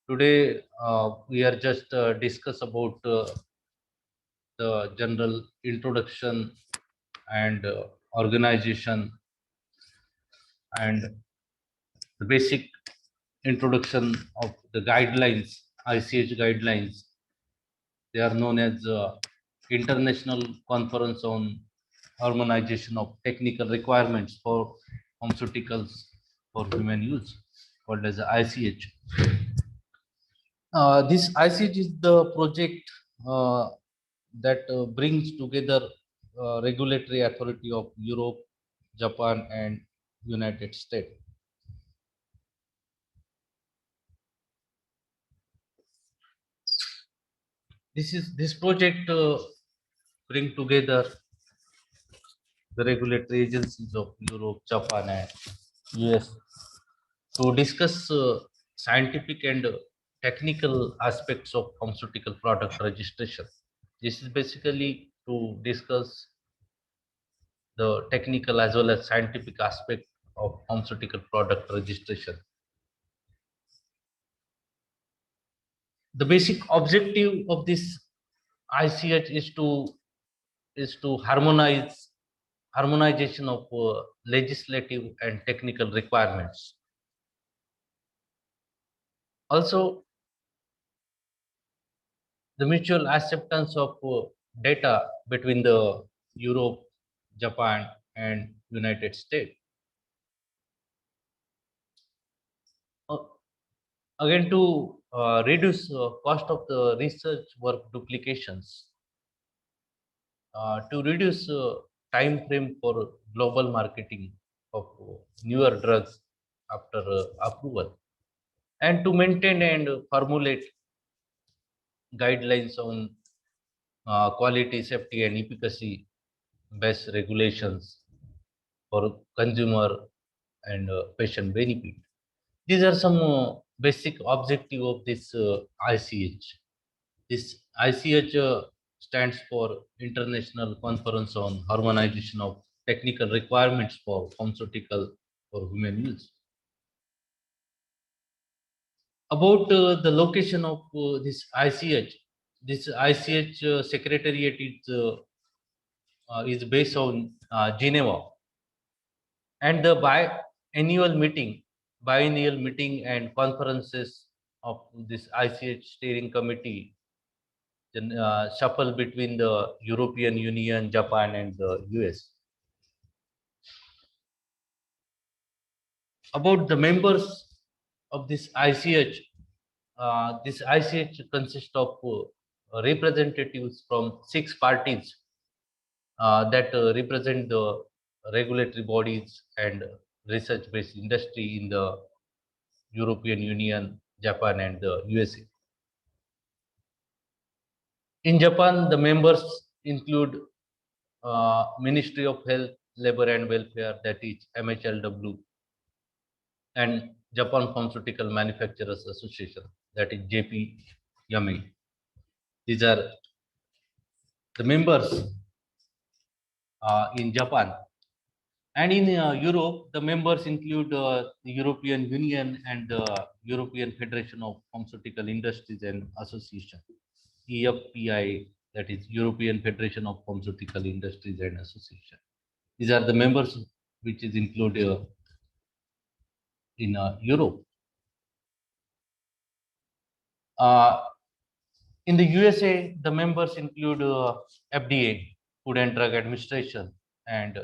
Today, we are just discuss about the general introduction and organization and the basic introduction of the guidelines, ICH guidelines. They are known as International Conference on Harmonization of Technical Requirements for Pharmaceuticals for Human Use, called as ICH. This ICH is the project that brings together regulatory authority of Europe, Japan, and United States. This project bring together the regulatory agencies of Europe, Japan, and US to discuss scientific and technical aspects of pharmaceutical product registration. This is basically to discuss the technical as well as scientific aspect of pharmaceutical product registration. The basic objective of this ICH is to harmonization of legislative and technical requirements. Also, the mutual acceptance of data between the Europe, Japan, and United States. Uh, Again, to reduce cost of the research work duplications, to reduce time frame for global marketing of newer drugs after approval, and to maintain and formulate guidelines on quality, safety, and efficacy based regulations for consumer and patient benefit. These are some basic objective of this ICH. This ICH stands for International Conference on Harmonization of Technical Requirements for Pharmaceutical for Human Use. About the location of this ICH secretariat is based on Geneva, and the biennial meeting and conferences of this ICH steering committee shuffle between the European Union, Japan, and the US. About the members of this ICH consists of representatives from 6 parties that represent the regulatory bodies and research-based industry in the European Union, Japan, and the USA. In Japan, the members include Ministry of Health, Labor and Welfare, that is MHLW, and Japan Pharmaceutical Manufacturers Association, that is JPMA. These are the members in Japan. And in Europe, the members include the European Union and the European Federation of Pharmaceutical Industries and Association, EFPI, that is European Federation of Pharmaceutical Industries and Association. These are the members which is included in Europe. In the USA, the members include FDA, Food and Drug Administration, and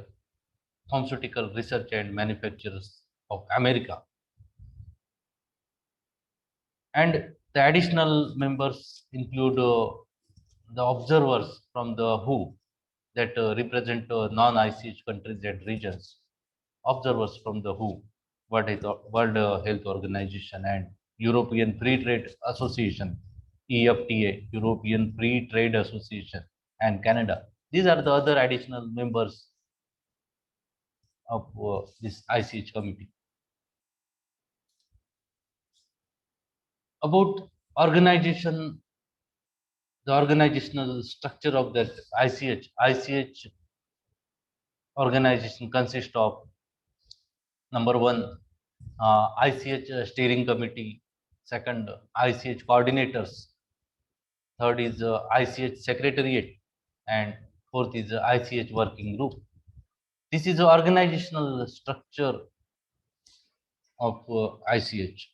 Pharmaceutical Research and Manufacturers of America. And the additional members include the observers from the WHO that represent non-ICH countries and regions, observers from the WHO, World Health Organization, and European Free Trade Association, EFTA, European Free Trade Association, and Canada. These are the other additional members of this ICH committee. About organization, the organizational structure of that ICH organization consists of Number one, ICH steering committee. Second, ICH coordinators. Third is ICH secretariat. And fourth is ICH working group. This is the organizational structure of ICH.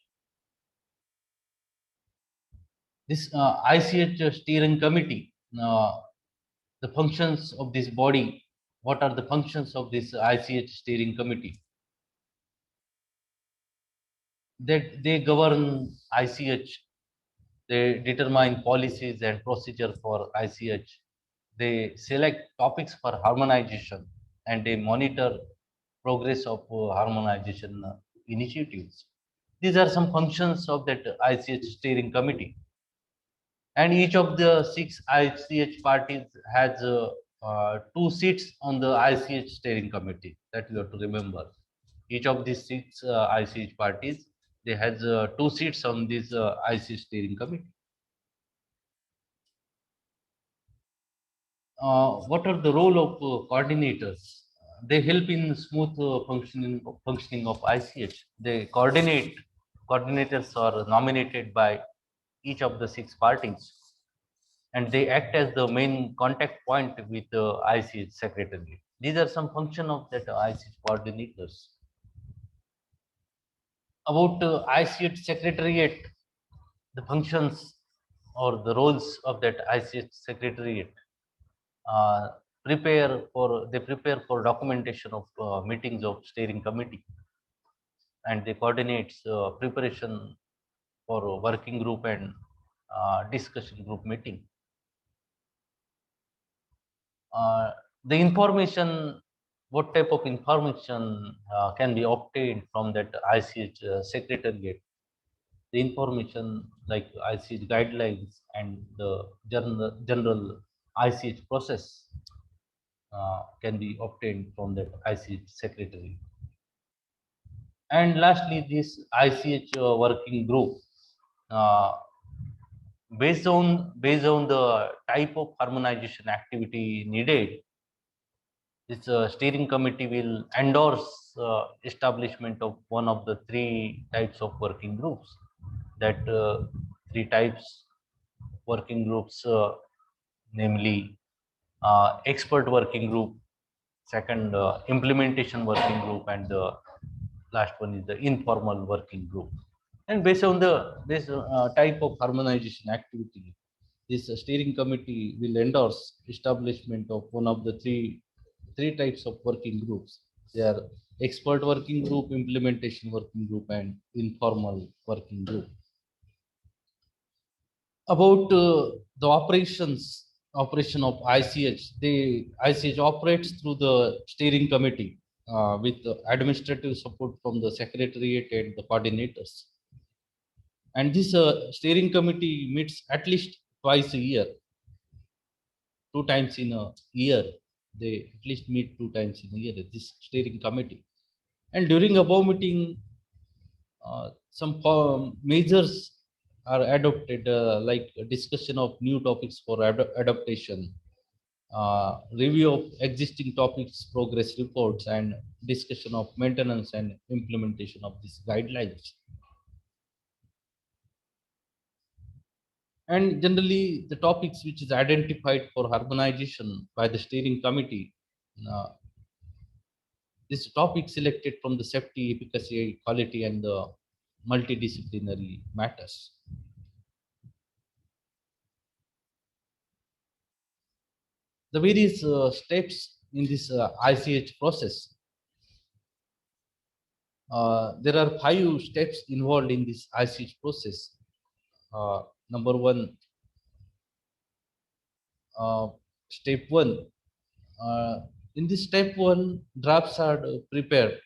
This ICH steering committee, the functions of this body, what are the functions of this ICH steering committee? That they govern ICH, they determine policies and procedure for ICH, they select topics for harmonization, and they monitor progress of harmonization initiatives. These are some functions of that ICH steering committee. And each of the six ICH parties has two seats on the ICH steering committee. That you have to remember. Each of these six ICH parties, they has two seats on this ICH steering committee. What are the role of coordinators? They help in smooth functioning of ICH. They coordinate. Coordinators are nominated by each of the six parties, and they act as the main contact point with the ICH secretary. These are some function of that ICH coordinators. About ICH secretariat, the functions or the roles of that ICH secretariat. Uh, they prepare for documentation of meetings of steering committee, and they coordinate preparation for working group and discussion group meeting. uh, the information, what type of information can be obtained from that ICH secretariat? The information like ICH guidelines and the general ICH process can be obtained from that ICH secretary. And lastly, this ICH working group, uh, based on the type of harmonization activity needed, this steering committee will endorse establishment of one of the three types of working groups. That three types working groups, namely expert working group, second implementation working group, and the last one is the informal working group. And based on the this type of harmonization activity, this steering committee will endorse establishment of one of the three types of working groups. They are expert working group, implementation working group, and informal working group. About the operation of ICH, the ICH operates through the steering committee with the administrative support from the secretariat and the coordinators. And this steering committee meets at least twice a year, two times in a year. They at least meet two times in a year, this steering committee. And during above meeting, some measures are adopted, like a discussion of new topics for adaptation, review of existing topics, progress reports, and discussion of maintenance and implementation of these guidelines. And generally, the topics which is identified for harmonization by the steering committee, uh, this topic selected from the safety, efficacy, quality, and the multidisciplinary matters. The various steps in this ICH process. There are 5 steps involved in this ICH process. Number one, uh, step one. Uh, in this step one, drafts are prepared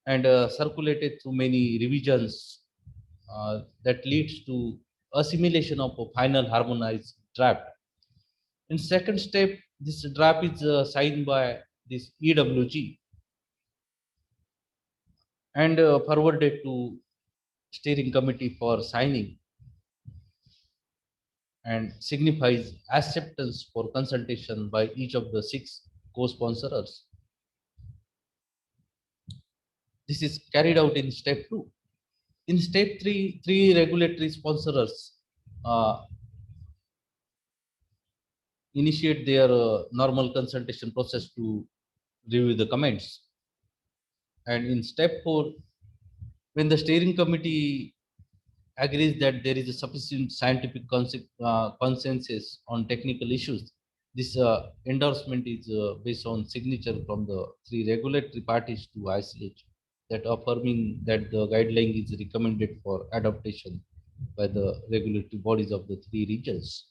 and circulated through many revisions that leads to assimilation of a final harmonized draft. In second step, this draft is signed by this EWG and forwarded to steering committee for signing and signifies acceptance for consultation by each of the 6 co-sponsors. This is carried out in step 2. In step 3, three regulatory sponsors initiate their normal consultation process to review the comments. And in step 4, when the steering committee agrees that there is a sufficient scientific consensus on technical issues, this endorsement is based on signature from the three regulatory parties to ICH, that affirming that the guideline is recommended for adaptation by the regulatory bodies of the three regions.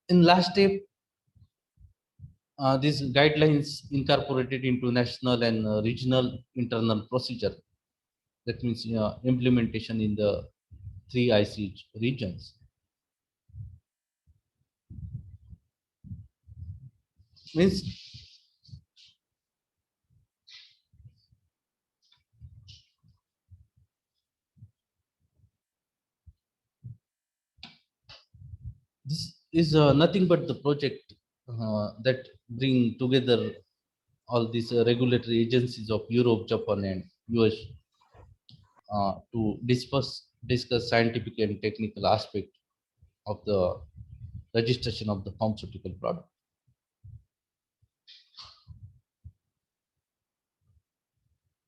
In last step, these guidelines incorporated into national and regional internal procedure. That means implementation in the three ICH regions. Means this is nothing but the project that bring together all these regulatory agencies of Europe, Japan, and US to discuss scientific and technical aspect of the registration of the pharmaceutical product.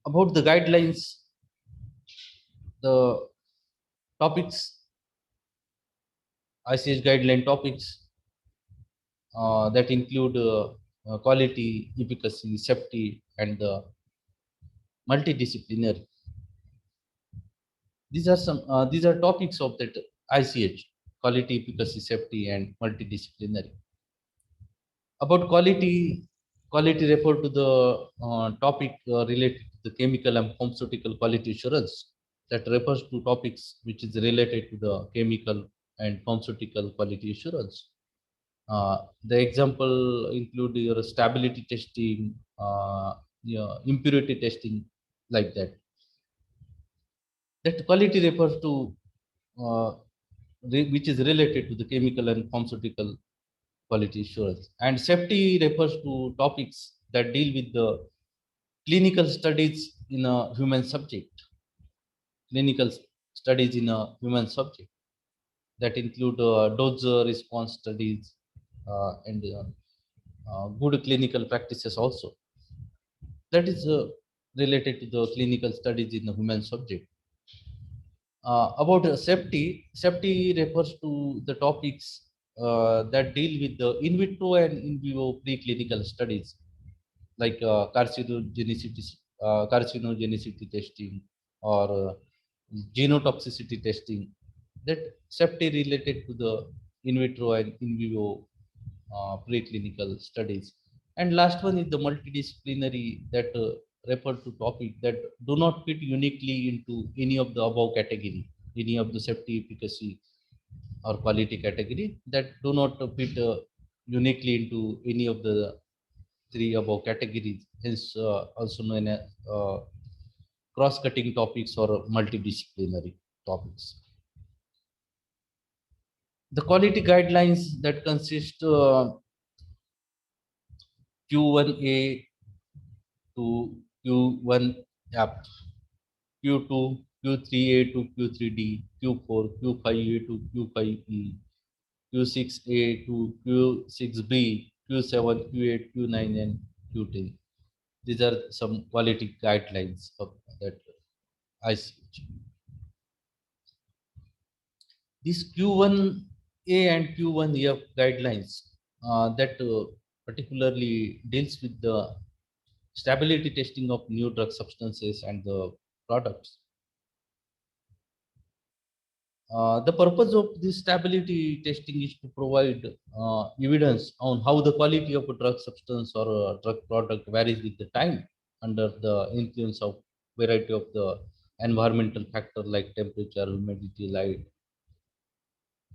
About the guidelines, the topics, ICH guideline topics that include quality, efficacy, safety, and the multidisciplinary. These are topics of that ICH: quality, efficacy, safety, and multidisciplinary. About quality, quality refer to the topic related to the chemical and pharmaceutical quality assurance, that refers to topics which is related to the chemical and pharmaceutical quality assurance. The example include your stability testing, your impurity testing, like that. That quality refers to which is related to the chemical and pharmaceutical quality assurance. And safety refers to topics that deal with the clinical studies in a human subject. Clinical studies in a human subject that include dose response studies and good clinical practices also. That is related to the clinical studies in the human subject. About safety, safety refers to the topics that deal with the in vitro and in vivo preclinical studies, like carcinogenicity testing or genotoxicity testing. That safety related to the in vitro and in vivo preclinical studies. And last one is the multidisciplinary, that refer to topic that do not fit uniquely into any of the above category, any of the safety, efficacy, or quality category, that do not fit uniquely into any of the three above categories, hence also known as cross-cutting topics or multidisciplinary topics. The quality guidelines that consist Q1A to Q1 app, Q2, Q3A to Q3D, Q4, Q5A to Q5E, Q6A to Q6B, Q7, Q8, Q9, and Q10. These are some quality guidelines of that ICH. These Q1A and Q1F guidelines that particularly deals with the stability testing of new drug substances and the products. The purpose of this stability testing is to provide evidence on how the quality of a drug substance or a drug product varies with the time under the influence of variety of the environmental factor like temperature, humidity, light,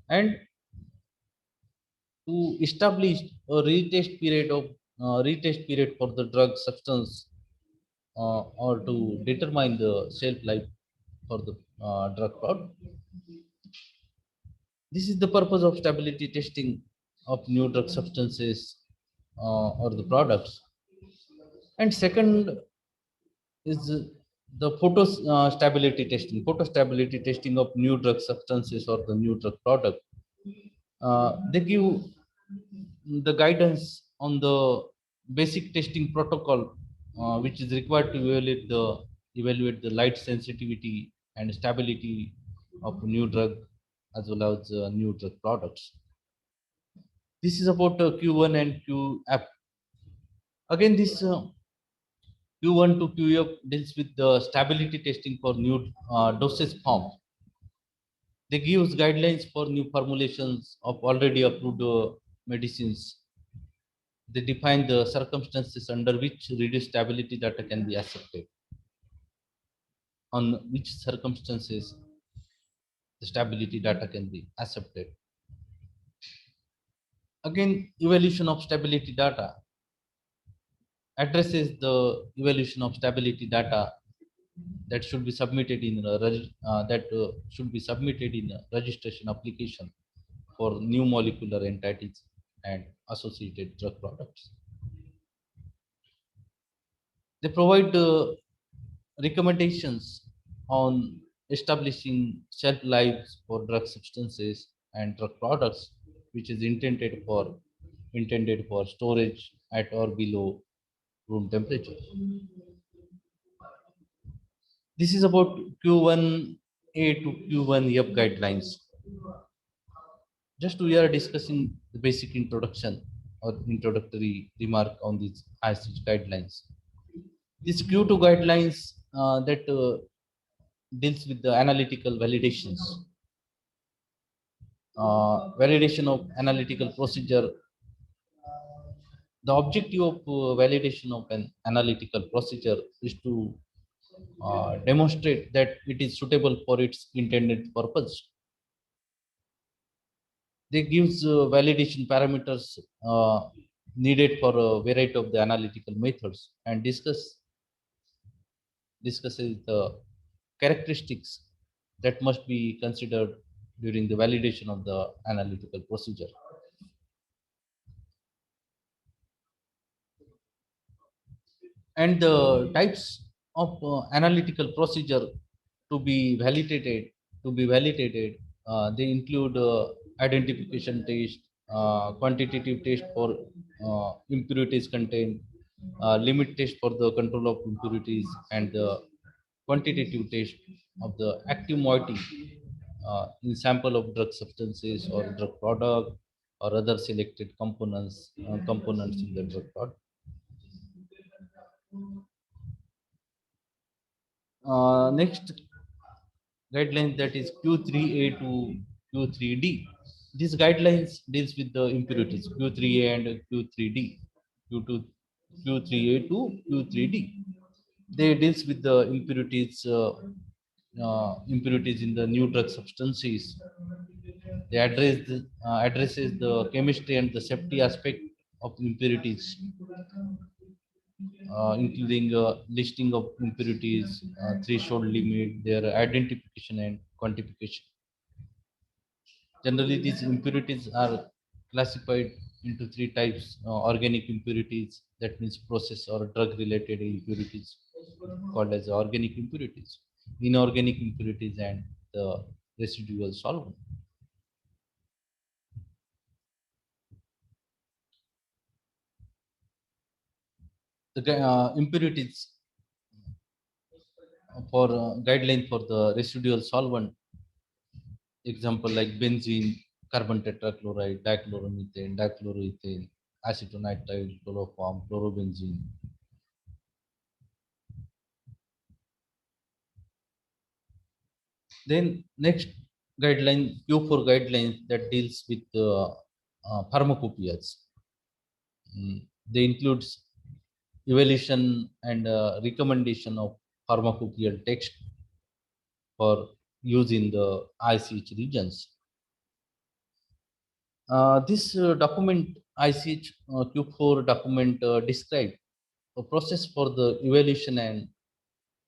and to establish a retest period for the drug substance or to determine the shelf life for the drug product. This is the purpose of stability testing of new drug substances or the products. And second is the photo stability testing. Photo stability testing of new drug substances or the new drug product. They give the guidance on the basic testing protocol, which is required to evaluate the light sensitivity and stability of new drug as well as new drug products. This is about Q1 and QF. Again, this Q1 to QF deals with the stability testing for new dosage form. They give guidelines for new formulations of already approved medicines. They define the circumstances under which reduced stability data can be accepted. On which circumstances the stability data can be accepted. Again, evaluation of stability data addresses the evaluation of stability data that should be submitted in should be submitted in a registration application for new molecular entities and associated drug products. They provide recommendations on establishing shelf lives for drug substances and drug products, which is intended for storage at or below room temperature. This is about Q1A to Q1F guidelines. Just we are discussing the basic introduction or introductory remark on these ISH guidelines. These Q2 guidelines that deals with the analytical validations. Validation of analytical procedure. The objective of validation of an analytical procedure is to demonstrate that it is suitable for its intended purpose. They gives validation parameters needed for a variety of the analytical methods and discusses the characteristics that must be considered during the validation of the analytical procedure. And the types of analytical procedure to be validated, they include identification test, quantitative test for impurities contained, limit test for the control of impurities, and the quantitative test of the active moiety in sample of drug substances or drug product or other selected components in the drug product. Next guideline, that is Q3A to Q3D. These guidelines deals with the impurities Q3A and Q3D. Q2, Q3A to Q3D. They deals with the impurities in the new drug substances. They addresses the chemistry and the safety aspect of impurities, including listing of impurities, threshold limit, their identification and quantification. Generally, these impurities are classified into three types: organic impurities, that means process or drug related impurities, called as organic impurities, inorganic impurities, and the residual solvent. The impurities for guideline for the residual solvent, example like benzene, carbon tetrachloride, dichloromethane, dichloroethane, acetonitrile, chloroform, chlorobenzene. Then next guideline, Q4 guidelines, that deals with pharmacopoeias. They includes evaluation and recommendation of pharmacopoeial text for use in the ICH regions. This document, ICH Q4 document, describe a process for the evaluation and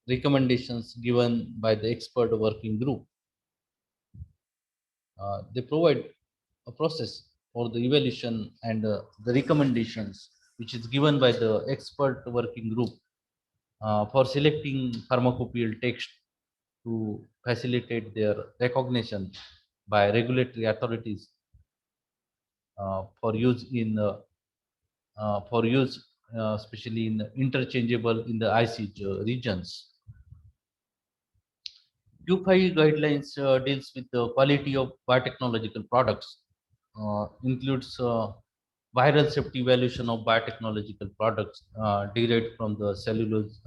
recommendations given by the expert working group. They provide a process for the evaluation and the recommendations which is given by the expert working group for selecting pharmacopoeial text to facilitate their recognition by regulatory authorities for use in for use especially in interchangeable in the ICH regions. Q5 guidelines deals with the quality of biotechnological products, includes viral safety evaluation of biotechnological products derived from the cellulose,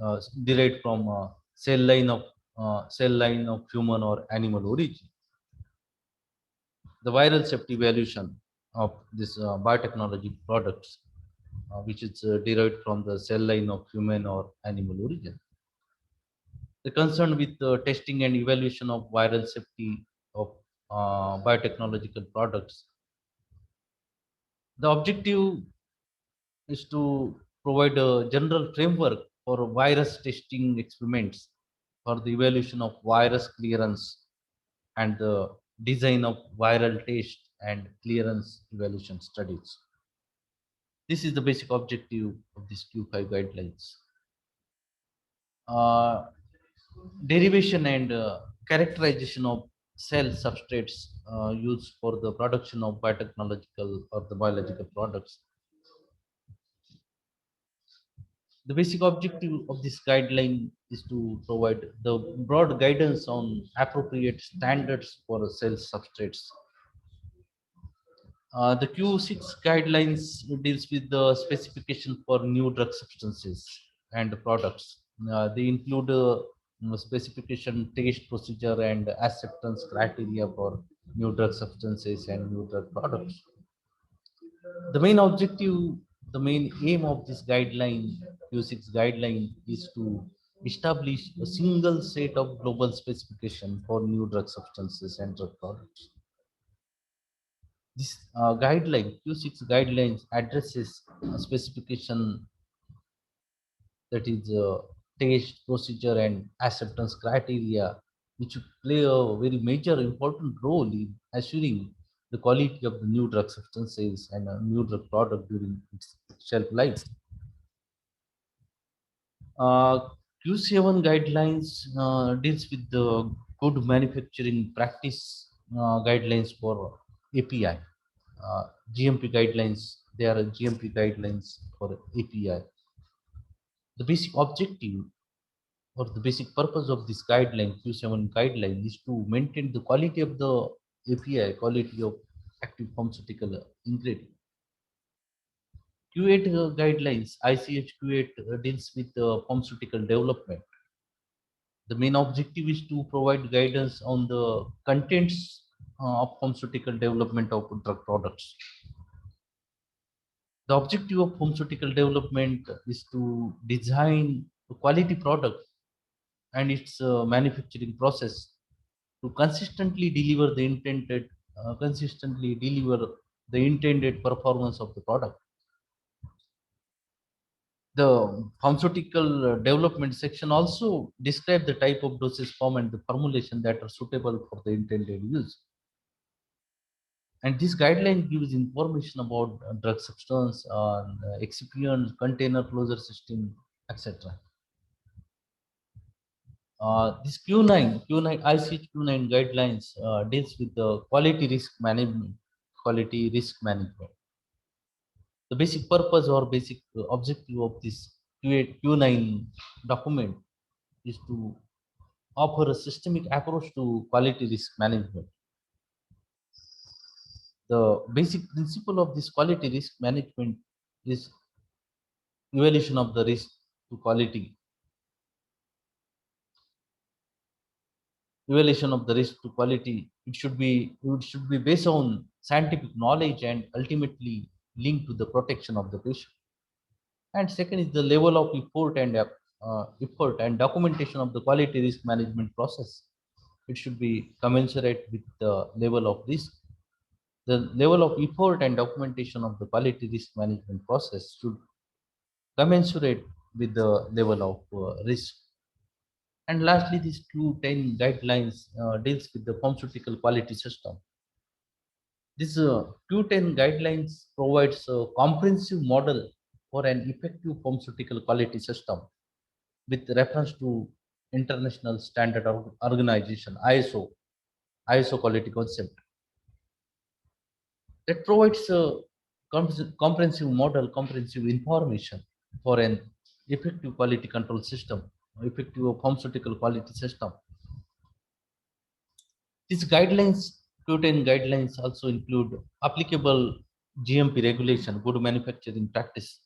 derived from cell line of human or animal origin. The viral safety evaluation of this biotechnology products, which is derived from the cell line of human or animal origin. The concern with the testing and evaluation of viral safety of biotechnological products. The objective is to provide a general framework for virus testing experiments for the evaluation of virus clearance and the design of viral test and clearance evaluation studies. This is the basic objective of these Q5 guidelines. Uh, Derivation and characterization of cell substrates used for the production of biotechnological or the biological products. The basic objective of this guideline is to provide the broad guidance on appropriate standards for cell substrates. The Q6 guidelines deals with the specification for new drug substances and products. They include specification, test procedure, and acceptance criteria for new drug substances and new drug products. The main objective, the main aim of this guideline, Q6 guideline, is to establish a single set of global specification for new drug substances and drug products. This guideline, Q6 guidelines, addresses a specification that is test procedure and acceptance criteria, which play a very major important role in assuring the quality of the new drug substances and a new drug product during its shelf life. Q7 guidelines deals with the good manufacturing practice guidelines for API. GMP guidelines, there are GMP guidelines for API. The basic objective or the basic purpose of this guideline, Q7 guideline, is to maintain the quality of the API, quality of active pharmaceutical ingredient. Q8 guidelines, ICH Q8 deals with pharmaceutical development. The main objective is to provide guidance on the contents of pharmaceutical development of drug products. The objective of pharmaceutical development is to design a quality product and its manufacturing process to consistently deliver the intended performance of the product. The pharmaceutical development section also describe the type of dosage form and the formulation that are suitable for the intended use. And this guideline gives information about drug substance, excipient, container closure system, etc. This Q9 ICH Q9 guidelines deals with the quality risk management. Quality risk management. The basic purpose or basic objective of this Q9 document is to offer a systemic approach to quality risk management. The basic principle of this quality risk management is evaluation of the risk to quality. Evaluation of the risk to quality. It should be based on scientific knowledge and ultimately linked to the protection of the patient. And second is the level of effort and documentation of the quality risk management process. It should be commensurate with the level of risk. The level of effort and documentation of the quality risk management process should commensurate with the level of risk. And lastly, these Q10 guidelines deals with the pharmaceutical quality system. This Q10 guidelines provides a comprehensive model for an effective pharmaceutical quality system with reference to International Standard Organization ISO quality concept that provides a comprehensive model, comprehensive information for an effective quality control system, effective pharmaceutical quality system. These guidelines, Q10 guidelines also include applicable GMP regulation, good manufacturing practice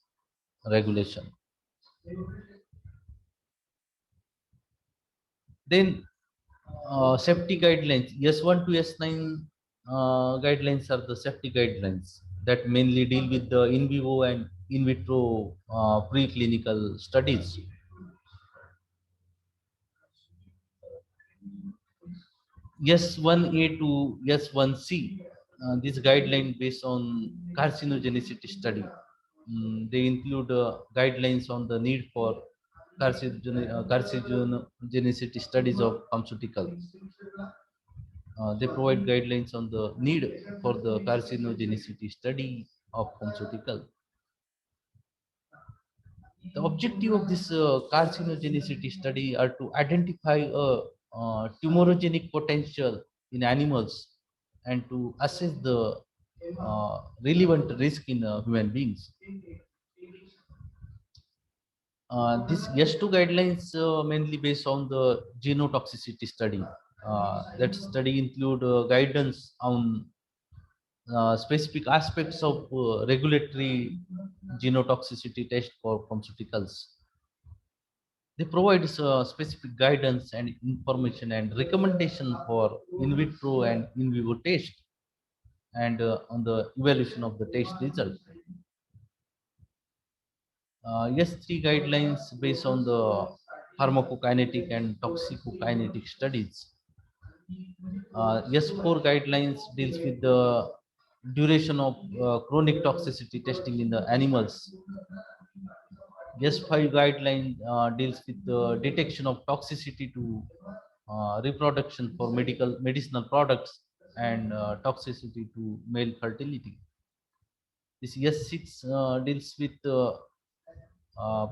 regulation. Then safety guidelines, S1 to S9 guidelines are the safety guidelines that mainly deal with the in vivo and in vitro preclinical studies. S1A to S1C, this guideline based on carcinogenicity study. They include guidelines on the need for carcinogenicity studies of pharmaceuticals. They provide guidelines on the need for the carcinogenicity study of pharmaceutical. The objective of this carcinogenicity study are to identify a tumorogenic potential in animals and to assess the relevant risk in human beings. This S2 guidelines mainly based on the genotoxicity study. That study include guidance on specific aspects of regulatory genotoxicity test for pharmaceuticals. They provide specific guidance and information and recommendation for in vitro and in vivo test and on the evaluation of the test result. S3 guidelines based on the pharmacokinetic and toxicokinetic studies. S4 guidelines deals with the duration of chronic toxicity testing in the animals. S5 guideline deals with the detection of toxicity to reproduction for medicinal products and toxicity to male fertility. This S6 deals with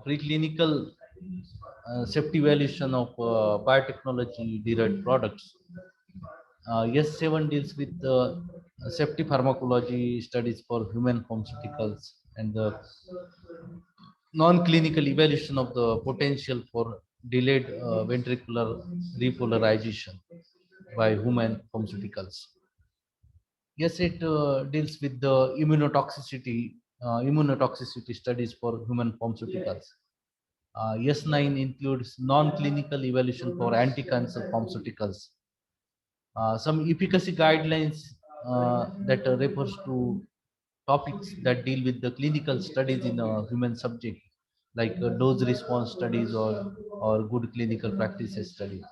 preclinical safety evaluation of biotechnology derived products. S7 deals with safety pharmacology studies for human pharmaceuticals and the non-clinical evaluation of the potential for delayed ventricular repolarization by human pharmaceuticals. Yes, it deals with the immunotoxicity studies for human pharmaceuticals. S9 includes non-clinical evaluation for anti-cancer pharmaceuticals. Some efficacy guidelines that refers to topics that deal with the clinical studies in a human subject, like dose response studies or good clinical practices studies.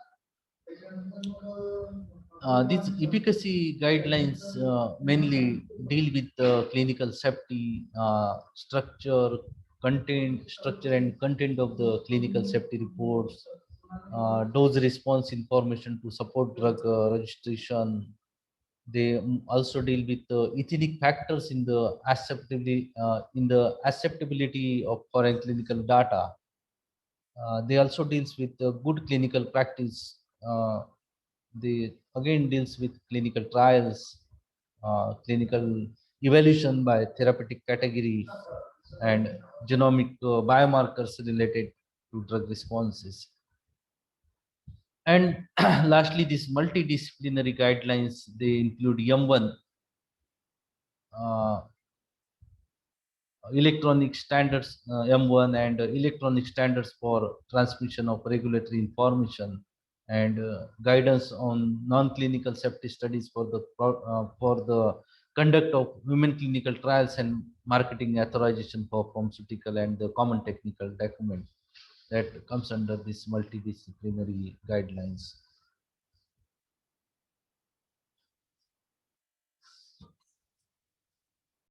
These efficacy guidelines mainly deal with clinical safety, structure and content of the clinical safety reports, dose response information to support drug registration. They also deal with ethnic factors in the acceptability of foreign clinical data. They also deals with good clinical practice. They again deals with clinical trials, clinical evaluation by therapeutic category, and genomic biomarkers related to drug responses. And lastly, these multidisciplinary guidelines, they include M1, uh, electronic standards, M1, and electronic standards for transmission of regulatory information, and guidance on non-clinical safety studies for the conduct of human clinical trials and marketing authorization for pharmaceutical, and the common technical document that comes under this multidisciplinary guidelines.